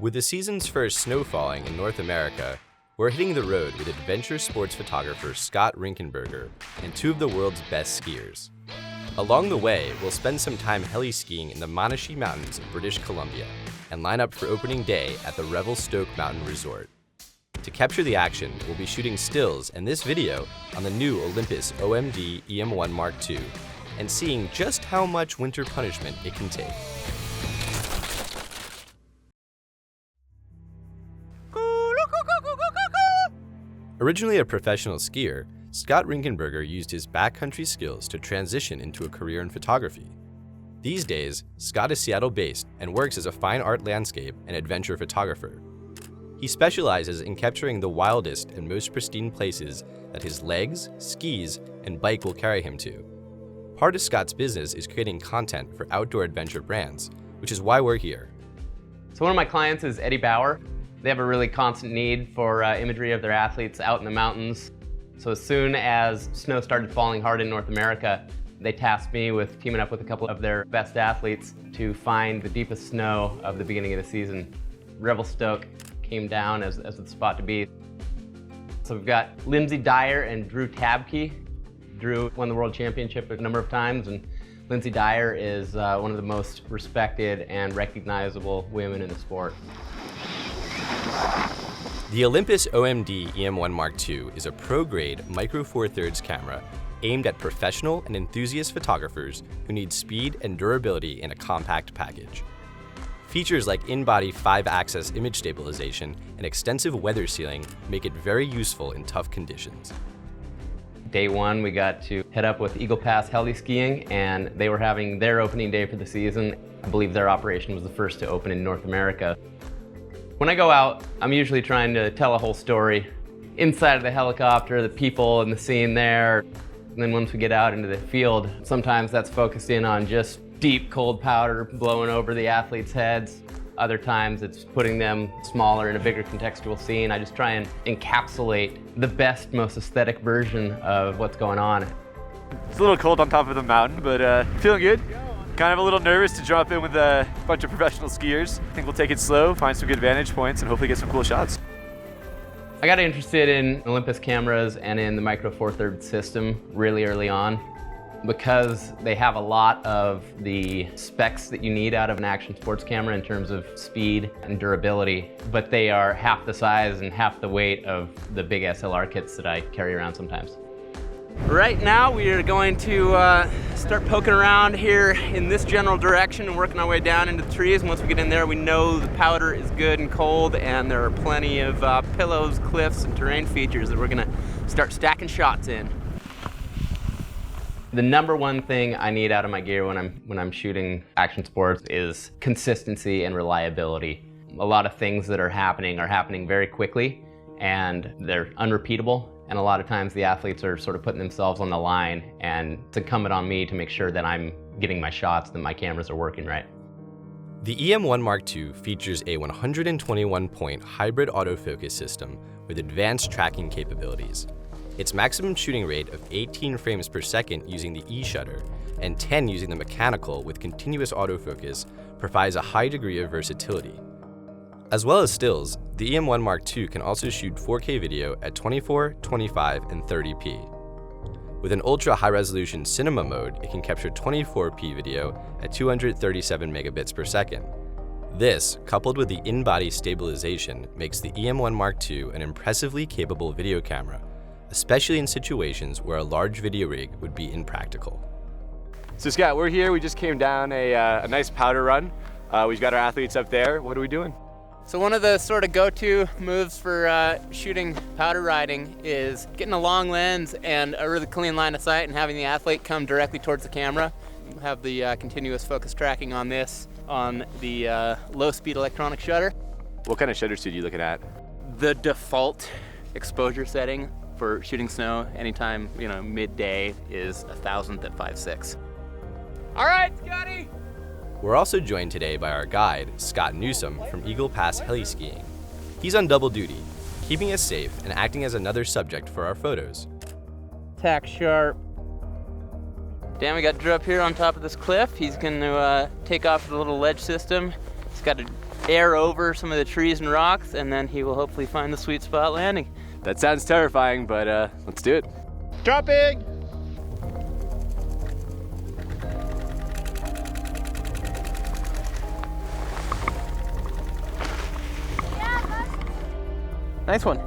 With the season's first snow falling in North America, we're hitting the road with adventure sports photographer Scott Rinckenberger and two of the world's best skiers. Along the way, we'll spend some time heliskiing in the Monashee Mountains of British Columbia and line up for opening day at the Revelstoke Mountain Resort. To capture the action, we'll be shooting stills and this video on the new Olympus OMD E-M1 Mark II and seeing just how much winter punishment it can take. Originally a professional skier, Scott Rinckenberger used his backcountry skills to transition into a career in photography. These days, Scott is Seattle-based and works as a fine art landscape and adventure photographer. He specializes in capturing the wildest and most pristine places that his legs, skis, and bike will carry him to. Part of Scott's business is creating content for outdoor adventure brands, which is why we're here. So one of my clients is Eddie Bauer. They have a really constant need for imagery of their athletes out in the mountains. So as soon as snow started falling hard in North America, they tasked me with teaming up with a couple of their best athletes to find the deepest snow of the beginning of the season. Revelstoke came down as the spot to be. So we've got Lindsay Dyer and Drew Tabke. Drew won the World Championship a number of times, and Lindsay Dyer is one of the most respected and recognizable women in the sport. The Olympus OMD E-M1 Mark II is a pro-grade Micro Four Thirds camera aimed at professional and enthusiast photographers who need speed and durability in a compact package. Features like in-body 5-axis image stabilization and extensive weather sealing make it very useful in tough conditions. Day one, we got to head up with Eagle Pass Heliskiing, and they were having their opening day for the season. I believe their operation was the first to open in North America. When I go out, I'm usually trying to tell a whole story. Inside of the helicopter, the people and the scene there. And then once we get out into the field, sometimes that's focused in on just deep cold powder blowing over the athletes' heads. Other times it's putting them smaller in a bigger contextual scene. I just try and encapsulate the best, most aesthetic version of what's going on. It's a little cold on top of the mountain, but feeling good. Kind of a little nervous to drop in with a bunch of professional skiers. I think we'll take it slow, find some good vantage points, and hopefully get some cool shots. I got interested in Olympus cameras and in the Micro Four Thirds system really early on because they have a lot of the specs that you need out of an action sports camera in terms of speed and durability, but they are half the size and half the weight of the big SLR kits that I carry around sometimes. Right now we are going to start poking around here in this general direction and working our way down into the trees. And once we get in there, we know the powder is good and cold, and there are plenty of pillows, cliffs, and terrain features that we're gonna start stacking shots in. The number one thing I need out of my gear when I'm shooting action sports is consistency and reliability. A lot of things that are happening very quickly, and they're unrepeatable. And a lot of times the athletes are sort of putting themselves on the line, and it's incumbent on me to make sure that I'm getting my shots, that my cameras are working right. The E-M1 Mark II features a 121-point hybrid autofocus system with advanced tracking capabilities. Its maximum shooting rate of 18 frames per second using the E-shutter and 10 using the mechanical with continuous autofocus provides a high degree of versatility. As well as stills, the E-M1 Mark II can also shoot 4K video at 24, 25, and 30p. With an ultra high-resolution cinema mode, it can capture 24p video at 237 megabits per second. This, coupled with the in-body stabilization, makes the E-M1 Mark II an impressively capable video camera, especially in situations where a large video rig would be impractical. So Scott, we're here. We just came down a nice powder run. We've got our athletes up there. What are we doing? So one of the sort of go-to moves for shooting powder riding is getting a long lens and a really clean line of sight and having the athlete come directly towards the camera. We'll have the continuous focus tracking on this on the low-speed electronic shutter. What kind of shutter speed are you looking at? The default exposure setting for shooting snow anytime, midday is 1,000th at 5.6. All right, Scotty! We're also joined today by our guide, Scott Newsom from Eagle Pass Heliskiing. He's on double duty, keeping us safe and acting as another subject for our photos. Tack sharp. Dan, we got Drew up here on top of this cliff. He's going to take off the little ledge system. He's got a air over some of the trees and rocks, and then he will hopefully find the sweet spot landing. That sounds terrifying, but let's do it. Dropping! Nice one.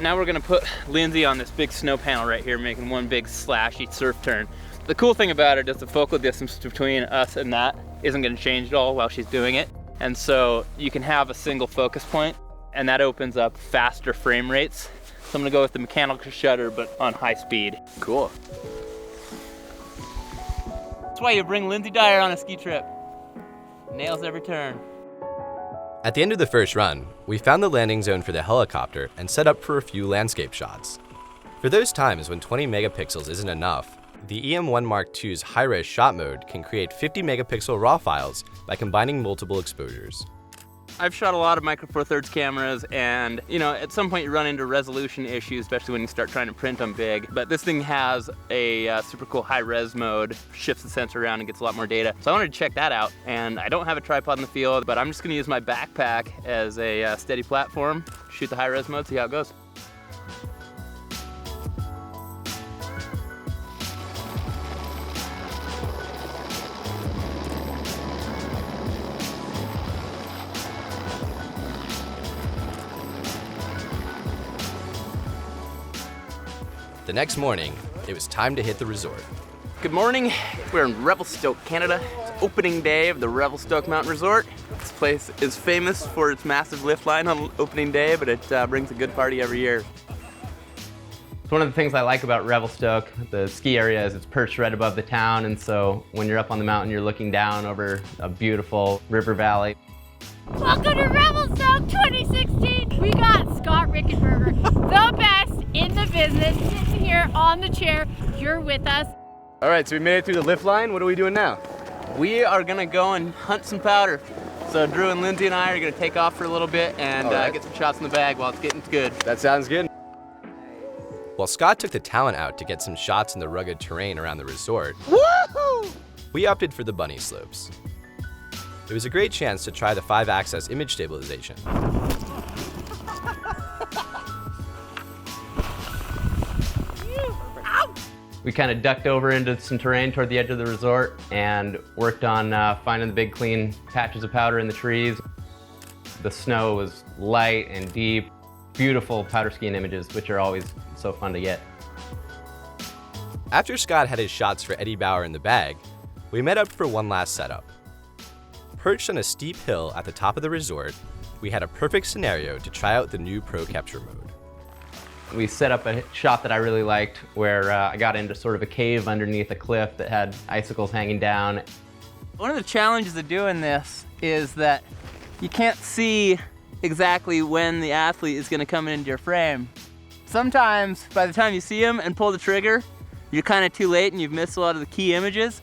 Now we're gonna put Lindsay on this big snow panel right here, making one big slashy surf turn. The cool thing about it is the focal distance between us and that isn't gonna change at all while she's doing it. And so you can have a single focus point, and that opens up faster frame rates. So I'm gonna go with the mechanical shutter, but on high speed. Cool. That's why you bring Lindsay Dyer on a ski trip. Nails every turn. At the end of the first run, we found the landing zone for the helicopter and set up for a few landscape shots. For those times when 20 megapixels isn't enough, the E-M1 Mark II's high-res shot mode can create 50 megapixel RAW files by combining multiple exposures. I've shot a lot of Micro Four Thirds cameras, and at some point you run into resolution issues, especially when you start trying to print them big. But this thing has a super cool high-res mode, shifts the sensor around and gets a lot more data. So I wanted to check that out, and I don't have a tripod in the field, but I'm just gonna use my backpack as a steady platform, shoot the high-res mode, see how it goes. The next morning, it was time to hit the resort. Good morning. We're in Revelstoke, Canada. It's opening day of the Revelstoke Mountain Resort. This place is famous for its massive lift line on opening day, but it brings a good party every year. One of the things I like about Revelstoke, the ski area, is it's perched right above the town, and so when you're up on the mountain, you're looking down over a beautiful river valley. Welcome to Revelstoke 2016. We got Scott Rinckenberger, the best in the business, sitting here on the chair. You're with us. All right, so we made it through the lift line. What are we doing now? We are gonna go and hunt some powder. So Drew and Lindsay and I are gonna take off for a little bit and get some shots in the bag while it's getting good. That sounds good. While Scott took the talent out to get some shots in the rugged terrain around the resort, Woohoo! we opted for the bunny slopes. It was a great chance to try the 5-axis image stabilization. We kind of ducked over into some terrain toward the edge of the resort and worked on finding the big clean patches of powder in the trees. The snow was light and deep. Beautiful powder skiing images, which are always so fun to get. After Scott had his shots for Eddie Bauer in the bag, we met up for one last setup. Perched on a steep hill at the top of the resort, we had a perfect scenario to try out the new Pro Capture mode. We set up a shot that I really liked where I got into sort of a cave underneath a cliff that had icicles hanging down. One of the challenges of doing this is that you can't see exactly when the athlete is gonna come into your frame. Sometimes, by the time you see him and pull the trigger, you're kind of too late and you've missed a lot of the key images.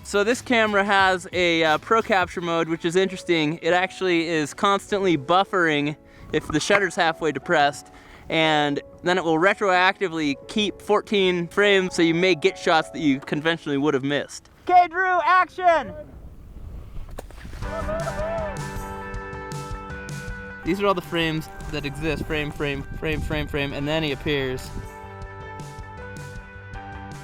So this camera has a Pro Capture mode, which is interesting. It actually is constantly buffering if the shutter's halfway depressed, and then it will retroactively keep 14 frames, so you may get shots that you conventionally would have missed. Okay, Drew, action! These are all the frames that exist, frame, frame, frame, frame, frame, and then he appears.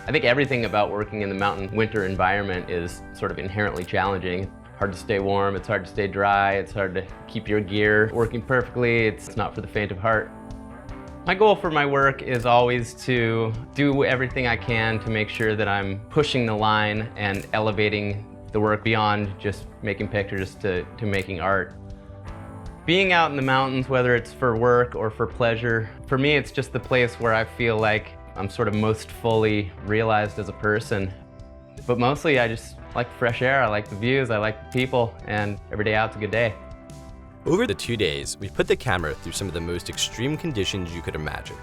I think everything about working in the mountain winter environment is sort of inherently challenging. Hard to stay warm, it's hard to stay dry, it's hard to keep your gear working perfectly, it's not for the faint of heart. My goal for my work is always to do everything I can to make sure that I'm pushing the line and elevating the work beyond just making pictures to making art. Being out in the mountains, whether it's for work or for pleasure, for me it's just the place where I feel like I'm sort of most fully realized as a person. But mostly I just like the fresh air, I like the views, I like the people, and every day out's a good day. Over the 2 days, we put the camera through some of the most extreme conditions you could imagine.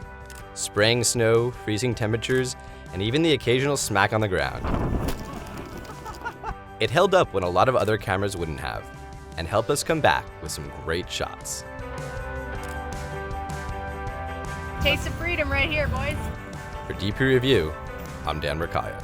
Spraying snow, freezing temperatures, and even the occasional smack on the ground. It held up when a lot of other cameras wouldn't have, and helped us come back with some great shots. Taste of freedom right here, boys. For DPReview, I'm Dan Mercaya.